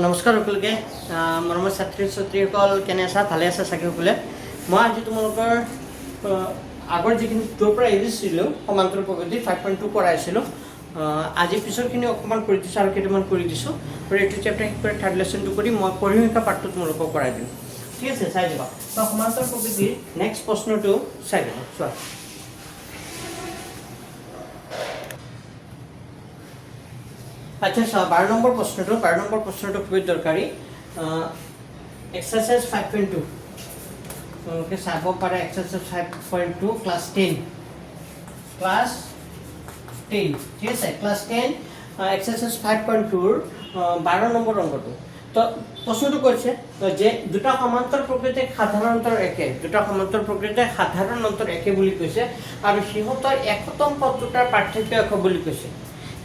নমস্কাৰ সকলোকে মৰমৰ ছাত্ৰী ছাত্ৰীসকল কেনে আছা ভালে আছা চাগে সকলে মই আজি তোমালোকৰ আগৰ যিখিনি টুৰ পৰা এৰিছিলোঁ সমান্তৰাল প্ৰকৃতি 5.2 কৰাইছিলোঁ আজি পিছৰখিনি অকণমান কৰি দিছোঁ আৰু কেইটামান কৰি দিছোঁ আৰু এইটো চেপ্টাৰ শেষ কৰি থাৰ্ড লেচনটো কৰি মই পৰিসংখ্যা পাঠটো তোমালোকক কৰাই দিম ঠিক আছে চাই যাবা তো সমান্তৰাল প্ৰকৃতিৰ নেক্সট প্ৰশ্নটো চাই যাবা চোৱা अच्छा सर 12 नंबर प्रश्न खूब दरकारी एक्सरसाइज 5.2 ओके साब पारे एक्सरसाइज 5.2 क्लास 10 ठीक है क्लास 10 एक्सरसाइज 5.2 12 नंबर अंकটো তো প্রশ্নটো কৈছে যে দুটা সমান্তর প্ৰকৃতিৰ সাধাৰণ অন্তৰ একে দুটা সমান্তৰ প্ৰকৃতিৰ সাধাৰণ অন্তৰ একে বুলি কৈছে আৰু সিহঁতৰ একতম পদ দুটাৰ পাৰ্থক্য এক বুলি কৈছে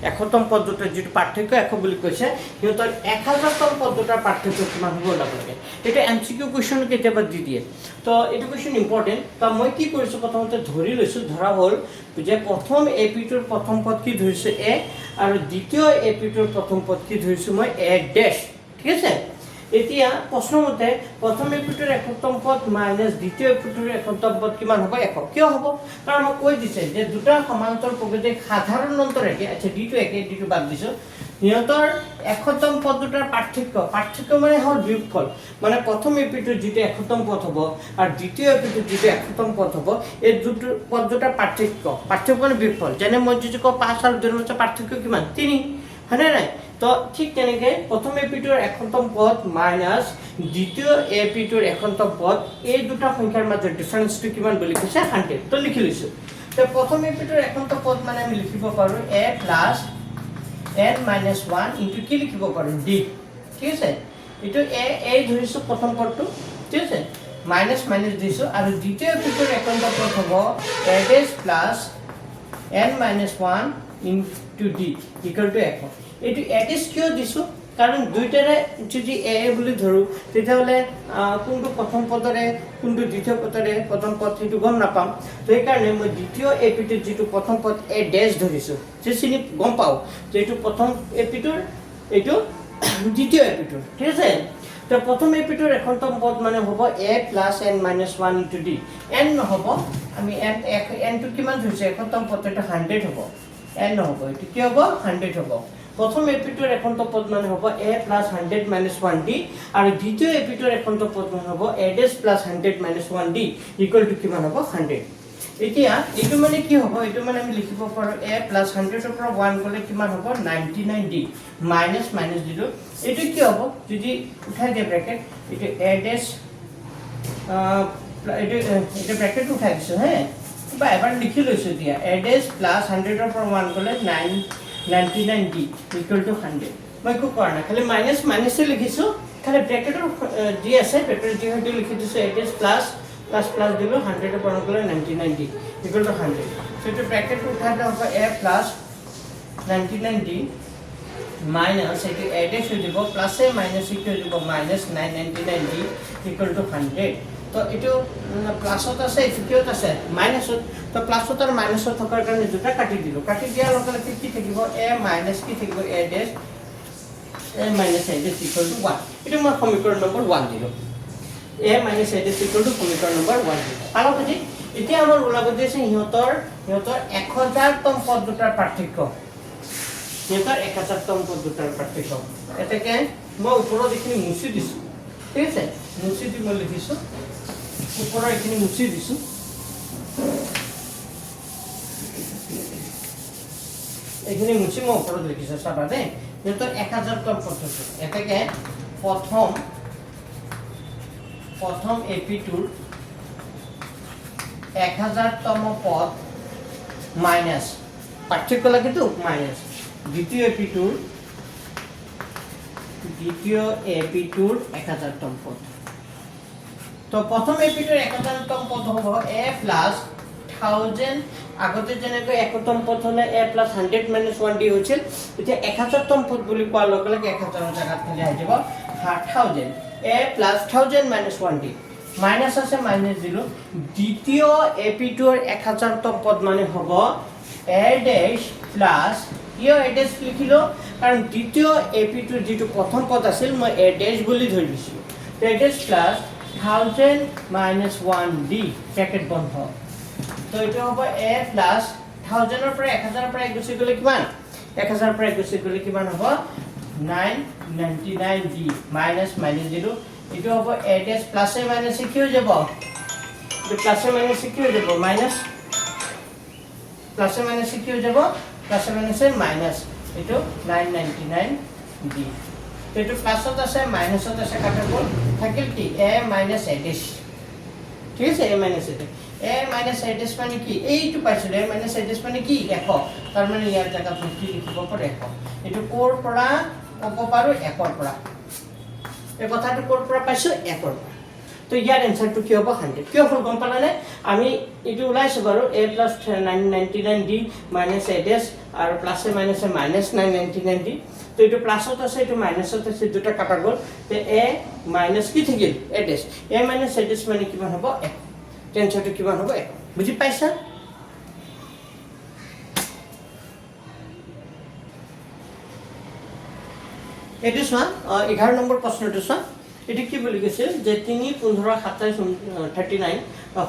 একতম পদ দুটাৰ যেটো পাৰ্থক্য এক বুলি কৈছে সিহঁতৰ 1000তম পদ দুটাৰ পাৰ্থক্য কিমান হ'ব লাগে এটা এমসিকিউ কোৱেশ্চন কেতিয়াবা দি দিয়ে তো এইটো কোৱেশ্চন ইম্পৰ্টেন্ট তো মই কি কৰিছো প্ৰথমতে ধৰি লৈছো ধৰা হ'ল যে প্ৰথম এপিটোৰ প্ৰথম পদ কি ধৰিছে এ আৰু দ্বিতীয় এপিটোৰ প্ৰথম পদ কি ধৰিছো মই এ ড্যাশ ঠিক আছে এতিয়া প্ৰশ্নমতে প্ৰথম এপিটোৰ একতম পদ মাইনাস দ্বিতীয় এপিটোৰ একতম পদ কিমান হ'ব একক কিয় হ'ব কাৰণ মই কৈ দিছে যে দুটা সমান্তৰাল প্ৰকৃতিৰ সাধাৰণ অন্তৰ একে আচ্ছা ডিটো একে ডিটো বাদ দিছো নিয়তৰ একতম পদ দুটাৰ পাৰ্থক্য মানে হ'ল বিয়োগফল মানে প্ৰথম এপিটোৰ যেটো একতম পদ হ'ব আৰু দ্বিতীয় এপিটোৰ যেটো একতম পদ হ'ব এই দুটো পদ দুটাৰ পাৰ্থক্য মানে বিয়োগফল যেনে মই যদি কওঁ 5 আৰু 2 মাজৰ পাৰ্থক্য কিমান 3 হয়নে নাই তো ঠিক তেনেকৈ প্ৰথম এপিটোৰ একতম পদ মাইনাস দ্বিতীয় এপিটোৰ একতম পদ এই দুটা সংখ্যাৰ মাজৰ ডিফাৰেন্সটো কিমান বুলি কৈছে 100 তো লিখি লৈছো তো প্ৰথম এপিটোৰ একতম পদ মানে আমি লিখিব পাৰো a plus n minus 1 into কি লিখিব পাৰো d ঠিক আছে এটো a ধৰিছো প্ৰথম পদটো ঠিক আছে মাইনাস দিছো আৰু দ্বিতীয় এপিটোৰ একতম পদ হ'ব a dash plus n minus 1 into d equal to 1 এটো এটিস কিয় দিছো কাৰণ দুইটাৰে যদি এ বুলি ধৰো তেতিয়াহলে কোনটো প্ৰথম পদৰে কোনটো দ্বিতীয় পদৰে প্ৰথম পদ সেইটো গম নাপাম তো এই কাৰণে মই দ্বিতীয় এপিটোৰ যেটো প্ৰথম পদ এ ড্যাশ ধৰিছো যে চিনি গম পাও যে এটো প্ৰথম এপিটোৰ এটো দ্বিতীয় এপিটোৰ ঠিক আছে তো প্ৰথম এপিটোৰ একতম পদ মানে হ'ব a plus n minus 1 into d n নহব আমি n টো কিমান ধৰিছে একতম পদ এটা 100 হ'ব n নহব এটো কি হ'ব 100 হ'ব প্রথম এপিটোৰ একতম পদ মানে হ'ব a plus 100 minus 1d আৰু দ্বিতীয় এপিটোৰ একতম পদ মানে হ'ব a dash plus 100 minus 1d equal to কিমান হ'ব 100 এতিয়া এটো মানে কি হ'ব এটো মানে আমি লিখিব পাৰো a plus 100 ৰ পৰা 1 গলে কিমান হ'ব 99d minus দিলো এটো কি হ'ব যদি উঠাই দে ব্র্যাকেট এটো a dash এটো ব্র্যাকেট উঠাই দিছো হে বা এবাৰ লিখি লৈছো দিয়া a dash plus 100 ৰ পৰা 1 গলে 99d equal to 100 মই কো কৰা খালি মাইনাস লিখিছো খালি ব্ৰ্যাকেটৰ যি আছে ব্ৰ্যাকেট যি হয়তো লিখি দিছো a dash plus দিলো 100 ৰ পৰা গলে 99d equal to 100 সেটো ব্র্যাকেট উঠালে হ'ব a plus 99d minus এটো a dash হৈ দিব প্লাস এ মাইনাস কি হৈ দিব minus 999d equal to 100 তো এটো প্লাসত আছে কিয়ত আছে মাইনাসত তো প্লাসত আৰু মাইনাসত থকাৰ কাৰণে দুটা কাটি দিলো কাটি দিয়াৰ লগে লগে কি থাকিব a মাইনাস কি থাকিব a dash a minus a dash equal to 1 এটো মই সমীকৰণ নম্বৰ 1 দিলো a minus a dash equal to সমীকৰণ নম্বৰ 1 দিলো আৰু কি এতিয়া আমাৰ ওলাব দিছে সিহঁতৰ 1000তম পদ দুটাৰ পাৰ্থক্য সিহঁতৰ 1000তম পদ দুটাৰ পাৰ্থক্য এটাকে মই ওপৰত এইখিনি মুছি দিছো ঠিক আছে মুছি দি মই লিখিছো ওপৰৰ এইখিনি মুছি দিছো এইখিনি মুছি মই ওপৰত লিখিছো চাবা দে সিহঁতৰ 1000তম পদ এটাকে প্ৰথম এপিটোৰ 1000তম পদ মাইনাস পাৰ্থক্য লাগেতো মাইনাস দ্বিতীয় এপিটোৰ 1000তম পদ তো প্ৰথম এপিটোৰ 1000তম পদ হ'ব a plus 1000 আগতে যেনেকৈ একতম পদ হলে a plus 100 minus 1d হৈছিল এতিয়া 1000তম পদ বুলি কোৱাৰ লগে লগে 1000 ৰ জাগাত খালি আহি যাব 1000 a plus 1000 minus 1d minus আছে মাইনাস দিলো দ্বিতীয় এপিটোৰ 1000তম পদ মানে হ'ব a dash plus কিয় এ ডেছ লিখিলোঁ কাৰণ দ্বিতীয় AP2 যিটো প্ৰথম পদ আছিল মই এ ডেছ বুলি ধৰি দিছিলোঁ এ ডেছ প্লাছ 1000 minus 1d ব্ৰেকেট বন্ধ তো এইটো হ'ব a প্লাছ 1000 ৰ পৰা 1000 ৰ পৰা গুচি গ'লে কিমান 1000 ৰ পৰা গুচি গ'লে কিমান হ'ব 999d মাইনাছ মাইনাছ দিলোঁ এইটো হ'ব a dash plus A minus কি হৈ যাব এইটো প্লাছ এ মাইনাছ কি হৈ যাব মাইনাছ প্লাছ এ মাইনাছ কি হৈ যাব প্লাছ এ মাইনাছ মাইনাছ এইটো 999d এইটো প্লাছত আছে মাইনাছত আছে কাটা গ'ল থাকিল কি a মাইনাছ a ডেছ ঠিক আছে a minus a dash a minus a dash মানে কি এইটো পাইছিল a মাইনাছ a ডেছ মানে কি 100 তাৰ মানে ইয়াৰ জায়গাত মই কি লিখিব পাৰো 100 এইটো কোৰ পৰা ক'ব পাৰো 1 ৰ পৰা এই কথাটো কোৰ পৰা পাইছো 1 ৰ পৰা তো ইয়াৰ এনসারটো কি হ'ব 100 কিয় হ'ল গম পালানে আমি এটো উলাইছো বাৰু a + 999d - a ডেছ আৰু প্লাস এ মাইনাস এ মাইনাস 999d তো এটো প্লাসত আছে এটো মাইনাসত আছে দুটা কাটা গ'ল তে a মাইনাস কি থাকিল a dash a minus a dash মানে কিমান হ'ব 1 টেনচৰটো কিমান হ'ব 1 বুজি পাইছা এটো চোৱা 11 নম্বৰ প্ৰশ্নটো চোৱা এটো কি বুলি কৈছে যে 3 15 27 39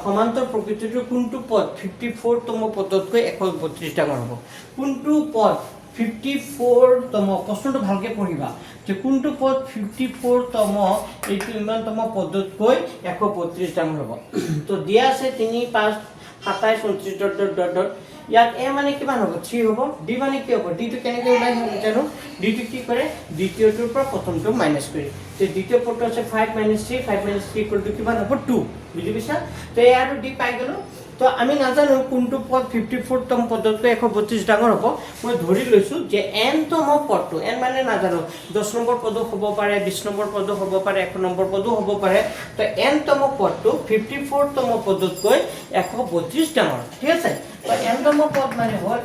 সমান্তৰ প্ৰকৃতিৰ কোনটো পদ 54 তম পদতকৈ 132 ডাঙৰ হ'ব কোনটো পদ 54 তম প্ৰশ্নটো ভালকে পঢ়িবা যে কোনটো পদ 54 তম এইটো ইমান তম পদতকৈ 132 ডাঙৰ হ'ব তো দিয়া আছে 3 5 27 29 ইয়াত a মানে কিমান হ'ব 3 হ'ব d মানে কি হ'ব d টো কেনেকৈ ওলাই জানো d টো কি কৰে দ্বিতীয়টোৰ পৰা প্ৰথমটো মাইনাস কৰি তে দ্বিতীয় পদটো আছে 5 - 3 5 - 3 = কিমান হ'ব 2 বুজি পাইছা তে a আৰু d পাই গলো তো আমি নাজানো কোনটো পদ 54 তম পদতকৈ 132 ডাঙৰ হ'ব মই ধৰি লৈছো যে n তম পদটো n মানে নাজানো 10 নম্বৰ পদ হ'ব পাৰে 20 নম্বৰ পদ হ'ব পাৰে 1 নম্বৰ পদ হ'ব পাৰে তো n তম পদটো 54 তম পদতকৈ 132 ডাঙৰ ঠিক আছে তো n তম পদ মানে হ'ল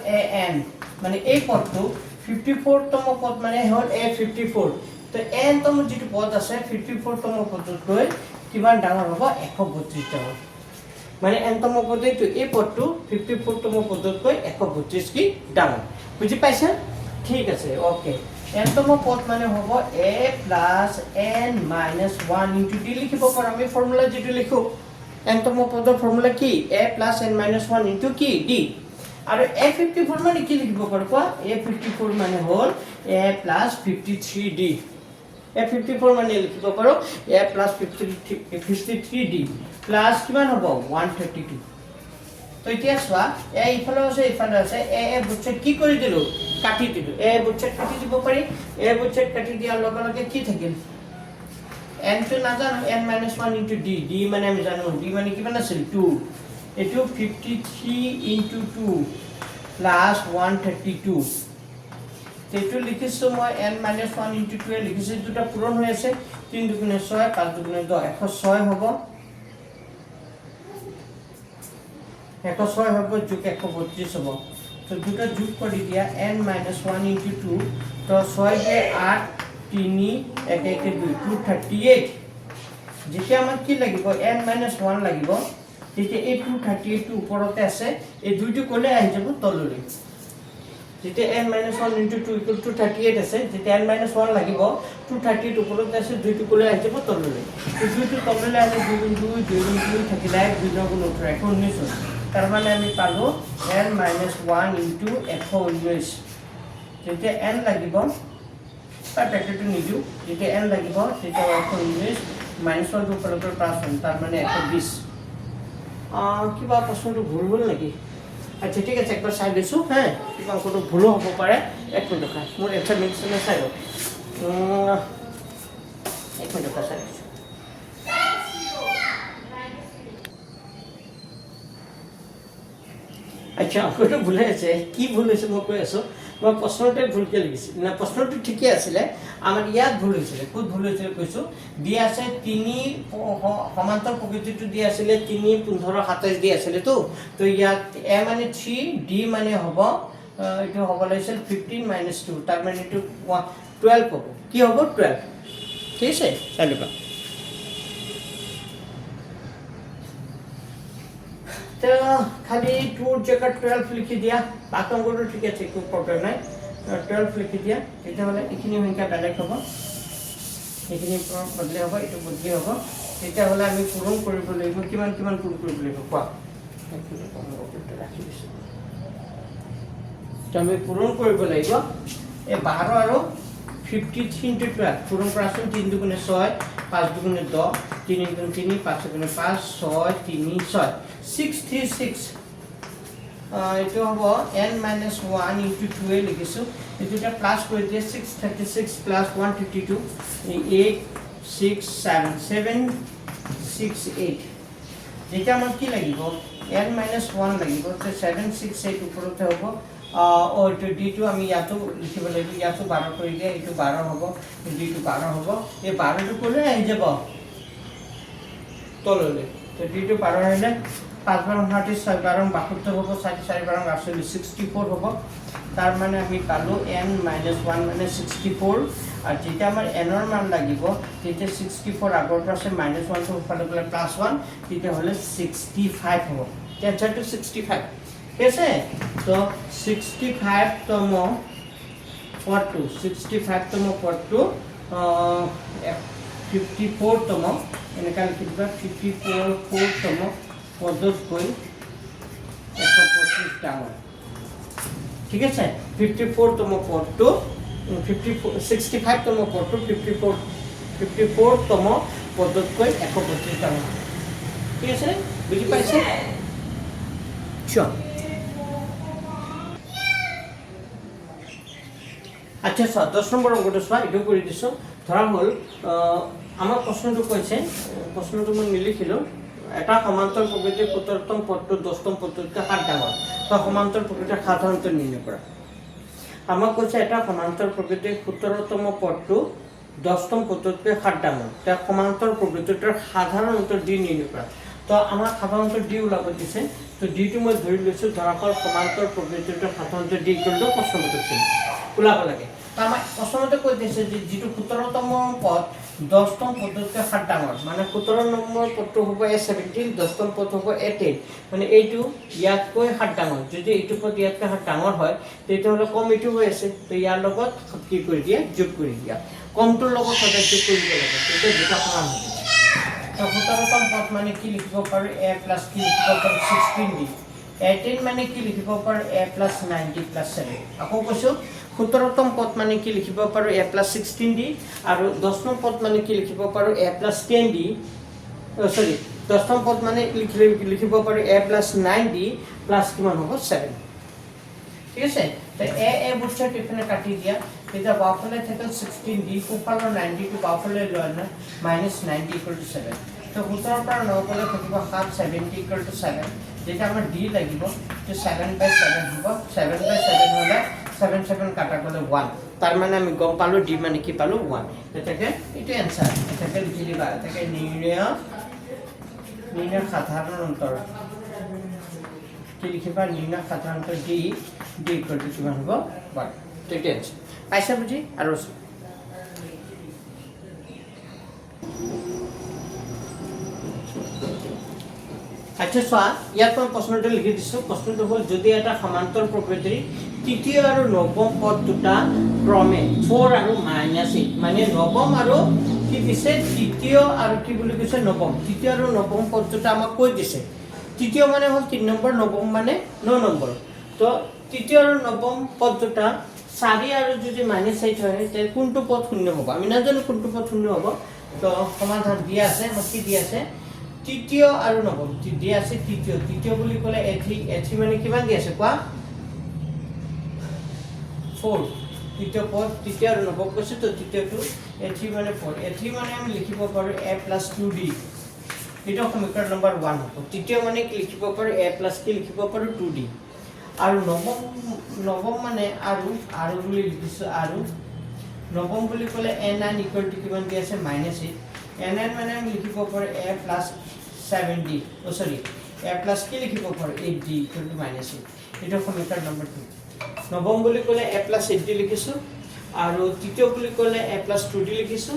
an মানে এই পদটো 54 তম পদ মানে হ'ল a54 তো n তম যেটো পদ আছে 54 তম পদতকৈ কিমান ডাঙৰ হ'ব 132 ডাঙৰ মানে n তম পদটো এই পদটো 54 তম পদতকৈ 132 কি ডাঙৰ বুজি পাইছা ঠিক আছে ওকে n তম পদ মানে হ'ব a + n - 1 * d লিখিব পাৰো আমি ফৰ্মুলা যেটো লিখো n তম পদৰ ফৰ্মুলা কি a + n - 1 * কি d আৰু a54 মানে কি লিখিব পাৰো কোৱা a54 মানে হ'ল a + 53d a54 মানে লিখিব পাৰো a + 53d প্লাস কিমান হ'ব 132 তো এতিয়া চোৱা a ইফালে আছে a বুটছেট কি কৰি দিলো কাটি দিলো a বুটছেট কাটি দিব পাৰি a বুটছেট কাটি দিয়াৰ লগে লগে কি থাকিল n টো নাজানো n - 1 * d d মানে আমি জানো d মানে কিমান আছিল 2 এটো 53 * 2 প্লাস 132 তেটো লিখিছো মই n - 1 * 2 এ লিখিছো দুটা পূৰণ হৈ আছে 3 * 2 = 6 5 * 2 = 10 106 হ'ব 106 হ'ব যোগ 132 হ'ব তো দুটা যোগ কৰি দিয়া n - 1 * 2 তো 6 * 8 3 1 1 2 238 যেতিয়া আমাক কি লাগিব n - 1 লাগিব তেতিয়া এই 238 টো ওপৰতে আছে এই দুইটো কোলে আহি যাব তললৈ যেতিয়া n - 1 * 2 = 238 আছে যেতিয়া n - 1 লাগিব 238 ওপৰতে আছে দুইটো কোলে আহি যাব তললৈ এই দুইটো তললৈ আহিলে 2 2 2 2 থাকিলে 2 গুণ 19 তাৰ মানে আমি পালো n - 1 * 119 যেতিয়া n লাগিব তাৰ ব্ৰেকেটটো নিদিও যেতিয়া n লাগিব তেতিয়া 119 - 1 ওপৰতে প্লাস 1 তাৰ মানে 120 কিবা প্ৰশ্নটো ভুল হ'ল নেকি আচ্ছা ঠিক আছে একবাৰ চাই লৈছো হ্যাঁ কিবা কোনো ভুল হ'ব পাৰে এক মিনিট ৰখা মোৰ এটা মিক্সনে চাই লও এক মিনিট ৰখা চাই লৈছো আচ্ছা কোনো ভুল আছে কি ভুল হৈছে মই কৈ আছো মই প্ৰশ্নতে ভুলকে লিখিছো না প্ৰশ্নটো ঠিকই আছিল আমাৰ ইয়াত ভুল হৈছিল খুব ভুল হৈছিল কৈছো দিয়া আছে 3 সমান্তৰ প্ৰকৃতিটো দিয়া আছিল 3 15 27 দিয়া আছিল তো ইয়াত a মানে 3 d মানে হ'ব এটো হ'ব লাগিছিল 15 - 2 তাৰ মানে এটো 12 হ'ব কি হ'ব 12 ঠিক আছে চাই লবা তো খালি 2 জায়গা 12 লিখি দিয়া বাকি অঙ্কটো ঠিক আছে কোনো প্রবলেম নাই 12 লিখি দিয়া তেতিয়াহ'লে এইখিনি সংখ্যা ডাইৰেক্ট হ'ব এইখিনি বদলি হ'ব এইটো বদলি হ'ব তেতিয়াহ'লে আমি পূৰণ কৰিব লাগিব কিমান কিমান পূৰণ কৰিব লাগিব কোৱা ৰাখি দিছোঁ আমি পূৰণ কৰিব লাগিব এই 12 আৰু 53 into 12 পূৰণ কৰাচোন 3 দুগুণে 6 5 দুগুণে 10 3 দুগুণে 3 5 দুগুণে 5 6 3 6 636 এইটো হ'ব n - 1 into 2 লিখিছোঁ এইটোটা প্লাস কৰি দিয়ে 636 plus 152 8 6 7 7 6 8 যেটা আমাক কি লাগিব n - 1 লাগিব তো 7 6 8 ওপৰতে হ'ব এইটো d2 আমি ইয়াতো লিখিব লাগিব ইয়াতো 12 কৰি দিয়ে এইটো 12 হ'ব d2 12 হ'ব এই 12 টো ক'লে আহি যাব তললৈ তো d2 12 আহিলে 5 বাৰ 29 6 বাৰ 72 হ'ব 4 বাৰ 64 হ'ব তাৰ মানে আমি পালো n - 1 মানে 64 আৰু যেটা আমাৰ n ৰ মান লাগিব তেতে 64 আগৰ পৰা আছে -1 টো উফালে গলে +1 তেতে হলে 65 হ'ব টেনচাৰ টু 65 कैसे तो 65 तम पद टू 65 तम पद टू 54 तम এনেকা লিখিবা 54 तम পদত গৈ 125 ডাঙৰ ঠিক আছে 54 তম পদ টু 65 তম পদ টু 54 তম পদত গৈ 125 ডাঙৰ ঠিক আছে বুজি পাইছে চল আচ্ছা স্যার 10 নম্বর অঙ্কটা স্যার এটা করে দিছো ধরা হল আমার প্রশ্নটো কইছে প্রশ্নটো মই নিলিখিলো এটা সমান্তর প্রকৃতির 17তম পদটো 10তম পদটোকে 7 ডাঙৰ তো সমান্তৰ প্ৰকৃতিৰ সাধাৰণত নিৰ্ণয় কৰা আমাক কৈছে এটা সমান্তৰ প্ৰকৃতিৰ 17তম পদটো 10তম পদটোকে 7 ডাঙৰ তা সমান্তৰ প্ৰকৃতিৰ সাধাৰণত ডি নিৰ্ণয় কৰা তো আমাৰ সাধাৰণত ডি ওলাব দিছে তো ডি টো মই ধৰি লৈছো ধৰাফল সমান্তৰ প্ৰকৃতিৰ সাধাৰণত ডি ইকুৱেল প্ৰশ্নটো ছিল ওলাব লাগে আমাৰ প্ৰশ্নতে কৈ দিছে যে যেটো 17তম পদ 10তম পদটোকে 7 ডাঙৰ মানে 17 নম্বৰ পদটো হ'ব a17 10তম পদ হ'ব a10 মানে এইটো ইয়াতকৈ 7 ডাঙৰ যদি এইটো পদ ইয়াতকৈ 7 ডাঙৰ হয় তেতিয়াহ'লে কম এইটো হৈ আছে তো ইয়াৰ লগত কি কৰি দিয়া যোগ কৰি দিয়া কমটোৰ লগত সদায় যোগ কৰিব লাগে তেতিয়া দুটা সমান হ'ব তো 17তম পদ মানে কি লিখিব পাৰো a + কি লিখিব পাৰো 16d a10 মানে কি লিখিব পাৰো a + 90 + 7 আকৌ কৈছো 17তম পদ মানে কি লিখিব পাৰো a + 16d আৰু 10তম পদ মানে কি লিখিব পাৰো a + 10d সৰি 10তম পদ মানে লিখিব পাৰো a + 9d প্লাস কিমান হ'ব 7 ঠিক আছে তো a বুঝছে এখানে কাটি দিয়া এটা বাফলে থাকে 16d উপৰৰ 90 টো বাফলে লয় না -90 = 7 তো 17 পৰা 9 গলে থাকিব 7 70 = 7 যেটা আমাৰ d লাগিব তো 7/7 হ'ব 7/7 হলে 7 7 কাটা গলে 1 তার মানে আমি গম পালো d মানে কি পালো 1 এটাকে এটা आंसर এটাকে লিখি দিবা এটাকে নির্ণয় সাধারণ অন্তর কি লিখিবা নির্ণয় সাধারণ অন্তর d ইকুয়াল টু কিমান হ'ব 1 তো এটা आंसर পাইছা বুজি আৰু আচ্ছা সোয়া ইয়াত মই প্ৰশ্নটো লিখি দিছো প্ৰশ্নটো হ'ল যদি এটা সমান্তৰ প্ৰকৃতিৰ তৃতীয় আৰু নৱম পদ দুটা ক্ৰমে 4 আৰু -8 মানে নৱম আৰু কি দিছে তৃতীয় আৰু কি বুলি কৈছে নৱম তৃতীয় আৰু নৱম পদ দুটা আমাক কৈ দিছে তৃতীয় মানে হ'ল 3 নম্বৰ নৱম মানে 9 নম্বৰ তো তৃতীয় আৰু নৱম পদ দুটা 4 আৰু যদি -8 হয় তে কোনটো পদ শূন্য হ'ব আমি নাজানো কোনটো পদ শূন্য হ'ব তো সমাধান দিয়া আছে কি দিয়া আছে তৃতীয় আৰু নৱম দিয়া আছে তৃতীয় বুলি ক'লে a3 মানে কিমান দিয়া আছে কোৱা 4 তৃতীয় পদ তৃতীয় আৰু নৱম কৈছে তো তৃতীয়টো a3 মানে 4 a3 মানে আমি লিখিব পাৰো a + 2d এটা সমীকৰণ নম্বৰ 1 হ'ব তৃতীয় মানে কি লিখিব পাৰো a + কি লিখিব পাৰো 2d আৰু নৱম মানে আৰু বুলি লিখিছো আৰু নৱম বুলি ক'লে n9 = কিমান দিয়া আছে -8 n9 মানে আমি লিখিব পাৰো a + 7d সৰি a + কি লিখিব পাৰো 8d = -8 এটা সমীকৰণ নম্বৰ 2 নৱম বুলি ক'লে a + 8d লিখিছো আৰু তৃতীয় বুলি ক'লে a + 2d লিখিছো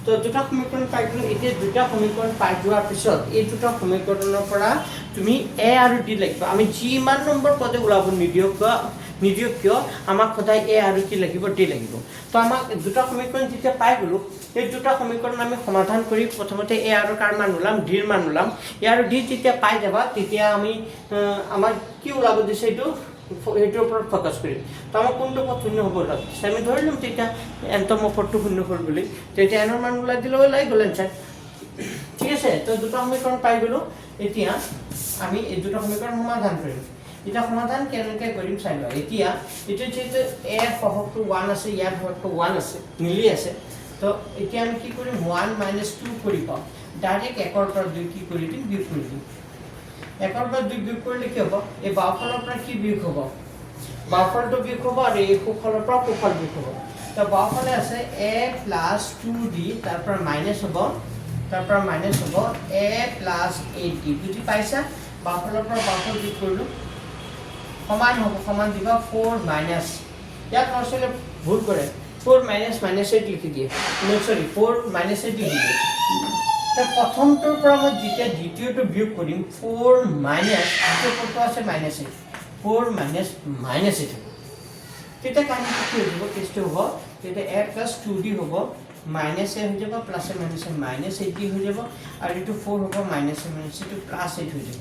তো দুটা সমীকৰণ পাই গলো এতিয়া দুটা সমীকৰণ পাই যোৱাৰ পিছত এই দুটা সমীকৰণৰ পৰা তুমি a আৰু d লিখিবা আমি যিমান নম্বৰ পদে ওলাব নিদিয়ক নিদিওঁ কিয় আমাক সদায় এ আৰু কি লাগিব ডি লাগিব তো আমাক দুটা সমীকৰণ যেতিয়া পাই গ'লোঁ এই দুটা সমীকৰণ আমি সমাধান কৰি প্ৰথমতে এ আৰু কাৰ মান ওলাম ডিৰ মান ওলাম এ আৰু ডি যেতিয়া পাই যাবা তেতিয়া আমি আমাৰ কি ওলাব দিছে এইটো এইটোৰ ওপৰত ফ'কাছ কৰিম তো আমাৰ কোনটো পথ শূন্য হ'ব লাগিছে আমি ধৰি ল'ম তেতিয়া এনতম পথটো শূন্য হ'ল বুলি তেতিয়া এনৰ মান ওলাই দিলে ওলাই গ'ল এনচাৰ ঠিক আছে তো দুটা সমীকৰণ পাই গ'লোঁ এতিয়া আমি এই দুটা সমীকৰণ সমাধান কৰিম এটা সমাধান কেনেকৈ কৰিম চাই লওঁ এতিয়া এইটো যেহেতু এ সহগটো 1 আছে ইয়াৰ সহগটো 1 আছে মিলি আছে তো এতিয়া আমি কি কৰিম 1 - 2 কৰি পাওঁ ডাইৰেক্ট 1 ৰ পৰা 2 কি কৰি দিম বিয়োগ কৰি দিম 1 ৰ পৰা 2 বিয়োগ কৰিলে কি হ'ব এই বাওঁফালৰ পৰা কি বিয়োগ হ'ব বাওঁফালটো বিয়োগ হ'ব আৰু এই সোঁফালৰ পৰা সোঁফাল বিয়োগ হ'ব তো বাওঁফালে আছে a + 2d তাৰ পৰা মাইনাছ হ'ব a + 8d বুজি পাইছা বাওঁফালৰ পৰা বাওঁফাল বিয়োগ কৰিলোঁ সমান হ'ব সমান দিবা 4 মাইনাছ ইয়াত নচলে ভুল কৰে 4 মাইনাছ -8 লিখি দিয়ে সৰি 4 - 8 লিখি দিয়ে তো প্ৰথমটোৰ পৰা মই যেতিয়া দ্বিতীয়টো বিয়োগ কৰিম 4 মাইনাছ দ্বিতীয় পদটো আছে -8 4 মাইনাছ -8 হ'ব তেতিয়া কাহিনীটো কি হৈ যাব কেছটো হ'ব তেতিয়া a + 2d হ'ব -a হৈ যাব +a -8d হৈ যাব আৰু এইটো 4 হ'ব -a এইটো +8 হৈ যাব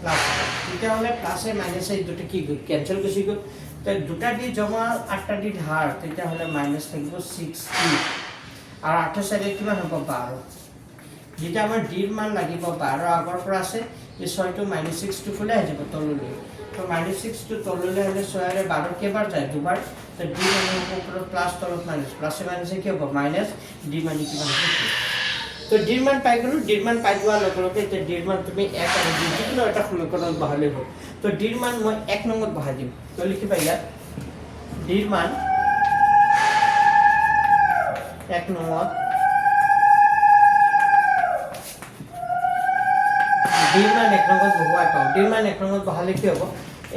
প্লাস তেতিয়াহ'লে প্লাসে মাইনাসে দুটো কি কেনসেল গুচি গ'ল তো দুটা দি জমা 8টা দি ধাৰ তেতিয়াহ'লে মাইনাস থাকিব 60 আৰু 8 সাইডে কিমান হ'ব 12 যেটা আমাৰ ডিৰ মান লাগিব 12 আগৰ পৰা আছে এই 6 টো -6 টো ফুলে যাব তললৈ তো -6 টো তললৈ হলে 6 ৰে 12 কেবাৰ যায় দুবাৰ তো ডি মানে ওপৰত প্লাস তলত মাইনাস প্লাসে মাইনাসে কি হ'ব মাইনাস ডি মানে কিমান হ'ব তো ডিৰ মান পাই গ'লো ডিৰ মান পাই যোৱাৰ লগে লগে এতিয়া ডিৰ মান তুমি 1 আৰু 2 যিকোনো এটা সমীকৰণত বহালে হ'ল তো ডিৰ মান মই 1 নম্বৰত বহাই দিম তো লিখিবা ইয়াত ডিৰ মান 1 নম্বৰত ডিৰ মান 1 নম্বৰত বহাই পাওঁ ডিৰ মান 1 নম্বৰত বহালে কি হ'ব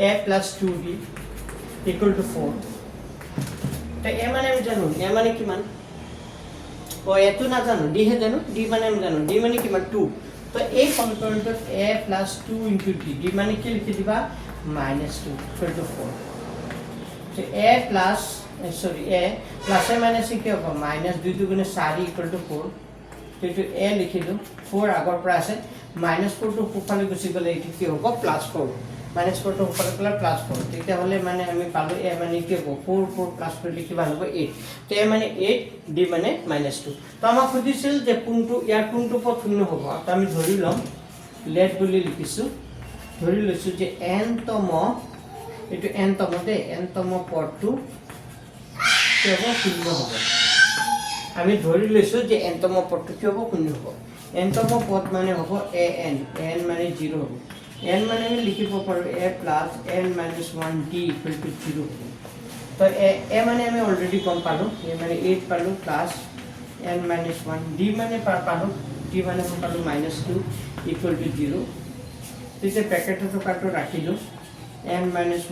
a + 2d = 4 তো a মানে আমি জানো a মানে কিমান ও এটো না জানো ডি হে জানো ডি মানে আমি জানো ডি মানে কিমান 2 তো এই সমীকৰণটোত a + 2 * d ডি মানে কি লিখি দিবা -2 = 4 তো a প্লাস a প্লাসে মাইনাসে কি হ'ব -2 * 4 = 4 তো এইটো a লিখিলো 4 আগৰ পৰা আছে -4 টো সোঁফালে গুচি গ'লে এইটো কি হ'ব +4 -4 টো সোঁফালে গ'লে +4 তেতিয়াহ'লে মানে আমি পালো a মানে কি হ'ব 4 4 + 4 কিমান হ'ব 8 তো a মানে 8 d মানে -2 তো আমাক সুধিছিল যে কোনটো ইয়াৰ কোনটো পথ শূন্য হ'ব তো আমি ধৰি লম লেট বুলি লিখিছো ধৰি লৈছো যে n তম এইটো n তম দে n তম পদটো কি হ'ব শূন্য হ'ব আমি ধৰি লৈছো যে n তম পদটো কি হ'ব শূন্য হ'ব n তম পদ মানে হ'ব an n মানে 0 হ'ব n মানে আমি লিখিব পাৰো a + n - 1d = 0 হ'ব তো a মানে আমি অলৰেডি গম পালো a মানে 8 পালো প্লাস n - 1 d মানে পালো d মানে পালো -2 = 0 তেতিয়া ব্ৰ্যাকেটৰ টকাটো ৰাখিলো n - 1 *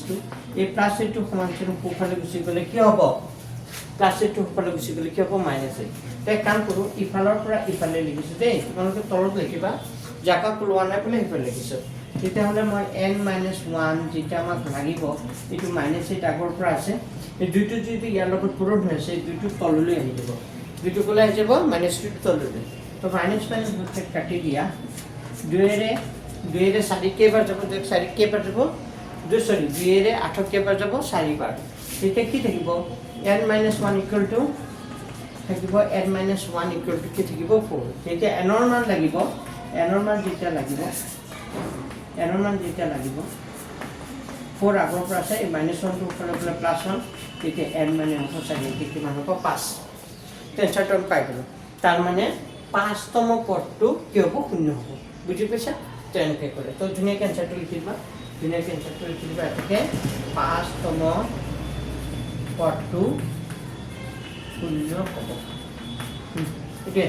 -2 এই প্লাস এইটো সমান্তৰাল সোঁফালে গুচি গ'লে কি হ'ব প্লাস এইটো সোঁফালে গুচি গ'লে কি হ'ব -8 তো কাম কৰো ইফালৰ পৰা ইফালে লিখিছো দেই তোমালোকে তলত লিখিবা জাকা কোলোৱা নাই বুলি ইফালে লিখিছো তেতিয়াহ'লে মই n - 1 যেটা আমাক লাগিব এইটো -8 আগৰ পৰা আছে এই দুইটো যদি ইয়াৰ লগত পূৰণ হৈ আছে দুইটো তললৈ আহি যাব দুইটো ক'লে আহি যাব -2 তললৈ তো -1 কাটি দিয়া 2 ৰে 4 কেইবাৰ যাব 4 কেইবাৰ যাব 2 ৰে 8 কেইবাৰ যাব 4 বাৰ তেতিয়া কি থাকিব n - 1 = থাকিব n - 1 = কি থাকিব 4 তেতিয়া n ৰ মান লাগিব n ৰ মান যেতিয়া লাগিব 4 আগৰ পৰা আছে -1 টো ওপৰৰ পৰা +1 তেতিয়া n মানে হ'ব চাগে কিমান হ'ব 5 টেনচৰটো পাই গ'লো তাৰ মানে 5 তম পদটো কি হ'ব শূন্য হ'ব বুজি পাইছা তেনেকৈ কৰে তো ধুনীয়াকৈ এনচাৰটো লিখি দিবা এটাকে 5 তম পদটো শূন্য হ'ব এইটোৱে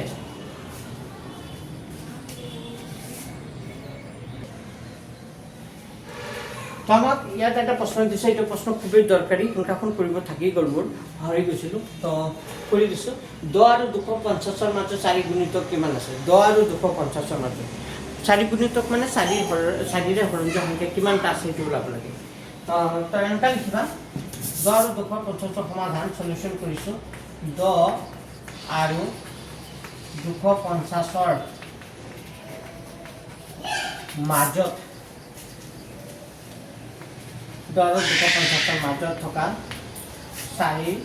তো আমাক ইয়াত এটা প্ৰশ্ন দিছে এইটো প্ৰশ্ন খুবেই দৰকাৰী সংখ্যাখন কৰিব থাকি গ'ল মোৰ পাহৰি গৈছিলোঁ তো কৰি দিছোঁ 10 আৰু 250ৰ মাজত 4 গুণিতক কিমান আছে 10 আৰু 250ৰ মাজত 4 গুণিতক মানে 4ৰে হৰণ সংখ্যা কিমানটা আছে সেইটো ওলাব লাগে তো এনেকৈ লিখিবা 10 আৰু 250 সমাধান সলিউশন কৰিছোঁ 10 আৰু 250ৰ মাজত 10 আৰু 250ৰ মাজত থকা 4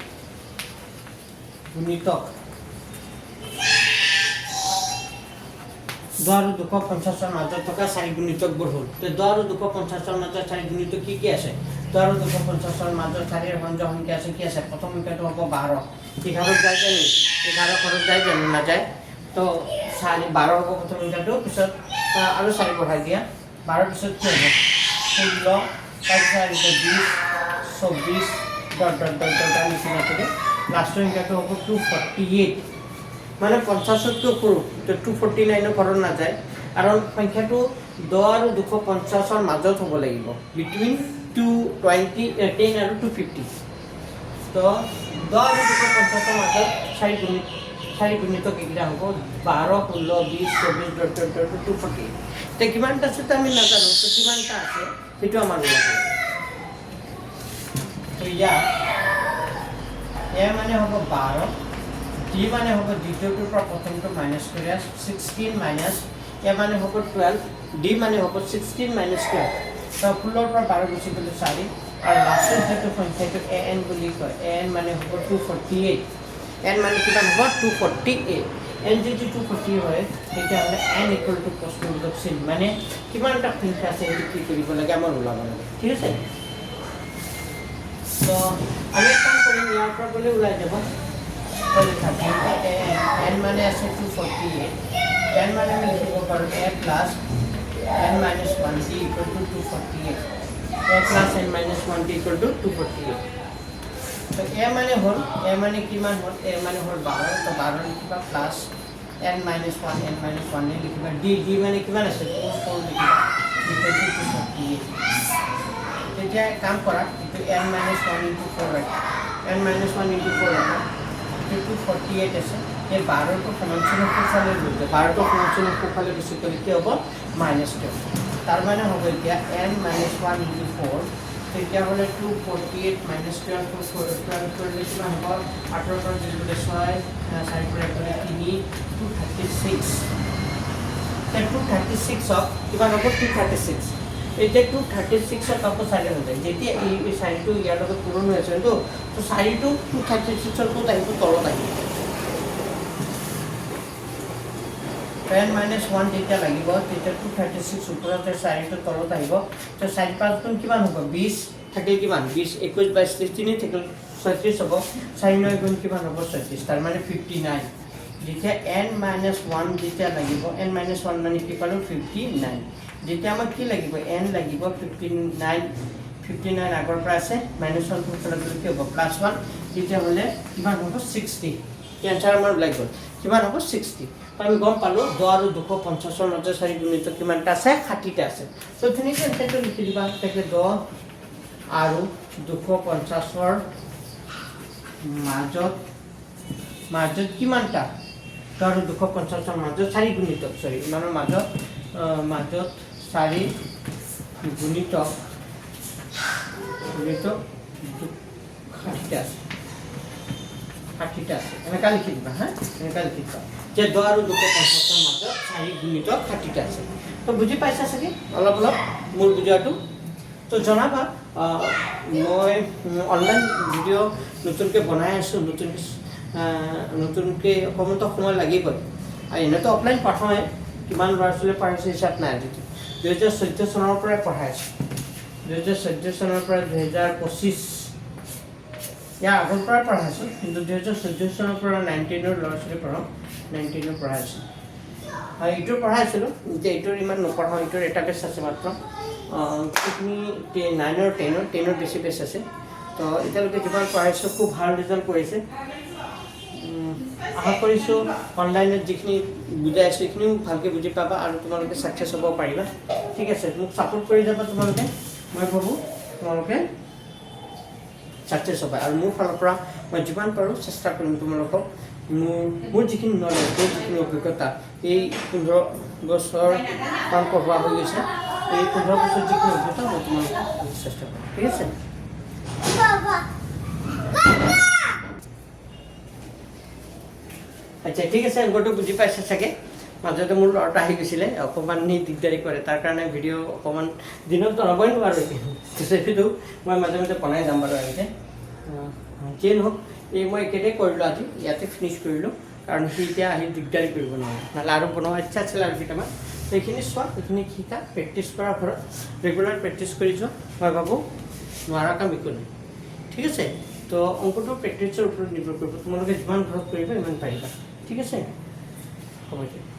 গুণিতক 10 আৰু 250ৰ মাজত থকা 4 গুণিতকবোৰ হ'ল তো 10 আৰু 250ৰ মাজত 4 গুণিতক কি আছে 10 আৰু 250ৰ মাজত 4ৰ সংযোগ সংখ্যা আছে কি আছে প্ৰথম সংখ্যাটো হ'ব 12 11 যায় জানো 11 ঘৰত যায় জানো নাযায় তো 12 হ'ব প্ৰথম সংখ্যাটো পিছত আৰু 4 বঢ়াই দিয়া 12 পিছত কি হ'ব 16 তাৰপিছত 20 24 নিচিনা থাকে লাষ্টৰ সংখ্যাটো হ'ব 248 মানে 50তকৈ সৰু তো 249 ঘৰত নাযায় কাৰণ সংখ্যাটো 10 আৰু 250ৰ মাজত হ'ব লাগিব বিটুইন 10 আৰু 250 তো 10 আৰু 250ৰ মাজত 4 গুণিতক কেইটা হ'ব 12 16 20 24 248 তো কিমানটা আছে আমি নাজানো তো কিমানটা আছে সেইটো আমাৰ লাগে তো ইয়াত এ মানে হ'ব 12 ডি মানে হ'ব দ্বিতীয়টোৰ পৰা প্ৰথমটো মাইনাছ কৰি 16 মাইনাছ এ মানে হ'ব 12 ডি মানে হ'ব 16 মাইনাছ 12 তো 16 পৰা 12 গুচি গ'লে 4 আৰু লাষ্টৰ যিটো সংখ্যাটো এ এন বুলি কয় এ এন মানে হ'ব 248 এন মানে কিমান হ'ব 248 এন যদি 240 হয় তেতিয়াহ'লে এন ইকুৱেল টু প্ৰশ্নবোধক চিন মানে কিমানটা সংখ্যা আছে সেইটো কি কৰিব লাগে আমাৰ ওলাব লাগে ঠিক আছে তো আমি কাম কৰিম ইয়াৰ পৰা গ'লে ওলাই যাব n মানে আছে 248 n মানে আমি লিখিব পাৰোঁ a plus n minus 1d equal to 248 a plus n minus 1d equal to 248 তো a মানে হ'ল a মানে কিমান হ'ল a মানে হ'ল 12 তো 12 লিখিবা প্লাস n minus 1 লিখিবা d মানে কিমান আছে 24 লিখিবা equal to 248 তেতিয়া কাম কৰা কিন্তু n minus 1 into 4 ৰাখা n minus 1 into 4 ৰাখা 248 আছে এই 12 টো সমান্তৰাল কোফালে লৈ যায় 12 টো সমান্তৰাল কোফালে গুচি গ'লে কি হ'ব -12 তাৰ মানে হ'ব এতিয়া n - 1 into 4 তেতিয়া হ'লে 248 - 12 কৰিলে কিমান হ'ব 18 পৰা যিটো 6 4 পৰা গ'লে 3 236 তে 236 অফ কিমান হ'ব 236 এই যে 236 অফ আকৌ চাৰি হৈ যায় যেতিয়া এই চাৰিটো ইয়াৰ লগত পূৰণ হৈ আছে তো চাৰিটো 236 ৰ ক'ত আহিব তলত আহিব n - 1 যেতিয়া লাগিব তেতিয়া 236 ওপৰতে চাৰিটো তলত আহিব তো 4 5 গুণ কিমান হ'ব 20 থাকে কিমান 20 21 22 3 থাকে 36 হ'ব 4 9 গুণ কিমান হ'ব 36 তাৰ মানে 59 যেতিয়া n - 1 যেতিয়া লাগিব n - 1 মানে কি পালো 59 যেতিয়া আমাক কি লাগিব n লাগিব 59 আগৰ পৰা আছে -1 টো ফলত কি হ'ব +1 তেতিয়া হ'লে কিমান হ'ব 60 এনসাৰ আমাৰ ওলাই গ'ল কিমান হ'ব 60 আমি গম পালো 10 আৰু 250 ৰ মাজত 4 গুণিত কিমানটা আছে 60টা আছে তো ধুনীয়াকৈ এনসাৰটো লিখি দিবা তাকে 10 আৰু 250 ৰ মাজত কিমানটা 10 আৰু 250 ৰ মাজত 4 গুণিত ইমানৰ মাজত 4 গুণিত 60টা আছে 60টা আছে এনেকা লিখি দিবা হা এনেকা লিখি দিবা যে 10 আৰু 250 ৰ মাজত 4 গুণিত 60টা আছে তো বুজি পাইছা চাগে অলপ মোৰ বুজোৱাটো তো জনাবা মই অনলাইন ভিডিঅ' নতুনকৈ বনাই আছোঁ নতুনকৈ অকণমানতো সময় লাগিবই আৰু এনেতো অফলাইন পঢ়াওঁৱে কিমান ল'ৰা ছোৱালীয়ে পঢ়াইছে হিচাপ নাই আজিতো 2014 চনৰ পৰাই পঢ়াই আছোঁ 2014 চনৰ পৰা 2025 ইয়াৰ আগৰ পৰা পঢ়াইছোঁ কিন্তু 2014 চনৰ পৰা 19ৰ ল'ৰা ছোৱালী পঢ়াওঁ 19ৰ পঢ়াইছোঁ আৰু এইটোৰ পঢ়াইছিলোঁ যে এইটোৰ ইমান নপঢ়াওঁ এইটোৰ এটা বেচ আছে মাত্ৰ তুমি 9 আৰু 10ৰ বেছি বেচ আছে তো এতিয়ালৈকে যিমান পঢ়াইছোঁ খুব ভাল ৰিজাল্ট কৰিছে আশা কৰিছোঁ অনলাইনত যিখিনি বুজাই আছোঁ সেইখিনিও ভালকৈ বুজি পাবা আৰু তোমালোকে ছাকচেছ হ'ব পাৰিবা ঠিক আছে মোক ছাপোৰ্ট কৰি যাবা তোমালোকে মই ভাবোঁ তোমালোকে ছাকচেছ হ'বা আৰু মোৰ ফালৰ পৰা মই যিমান পাৰোঁ চেষ্টা কৰিম তোমালোকক মোৰ যিখিনি নলেজ মোৰ যিখিনি অভিজ্ঞতা এই 15 বছৰ কাম পঢ়োৱা হৈ গৈছে এই 15 বছৰ যিকোনো অভিজ্ঞতা মই তোমালোকক চেষ্টা কৰিম ঠিক আছে আচ্ছা ঠিক আছে অংকটো বুজি পাইছে চাগে মাজতে মোৰ ল'ৰাটো আহি গৈছিলে অকণমান দিগদাৰি কৰে তাৰ কাৰণে ভিডিঅ' অকণমান দিনত বনাবই নোৱাৰোঁ ৰেচিপিটো মই মাজে মাজে বনাই যাম বাৰু এনেকৈ যিয়ে নহওক এই মই একেটাই কৰিলোঁ আজি ইয়াতে ফিনিছ কৰিলোঁ কাৰণ সি এতিয়া আহি দিগদাৰি কৰিব নোৱাৰে নহ'লে আৰু বনোৱা ইচ্ছা আছিলে আৰু কেইটামান সেইখিনি চোৱা সেইখিনি শিকা প্ৰেক্টিছ কৰা ঘৰত ৰেগুলাৰ প্ৰেক্টিছ কৰি যোৱা মই ভাবোঁ নোৱাৰা কাম একো নাই ঠিক আছে তো অংকটো প্ৰেক্টিছৰ ওপৰত নিৰ্ভৰ কৰিব তোমালোকে যিমান ঘৰত কৰিবা ইমান পাৰিবা ঠিক আছে হ'ব দিয়া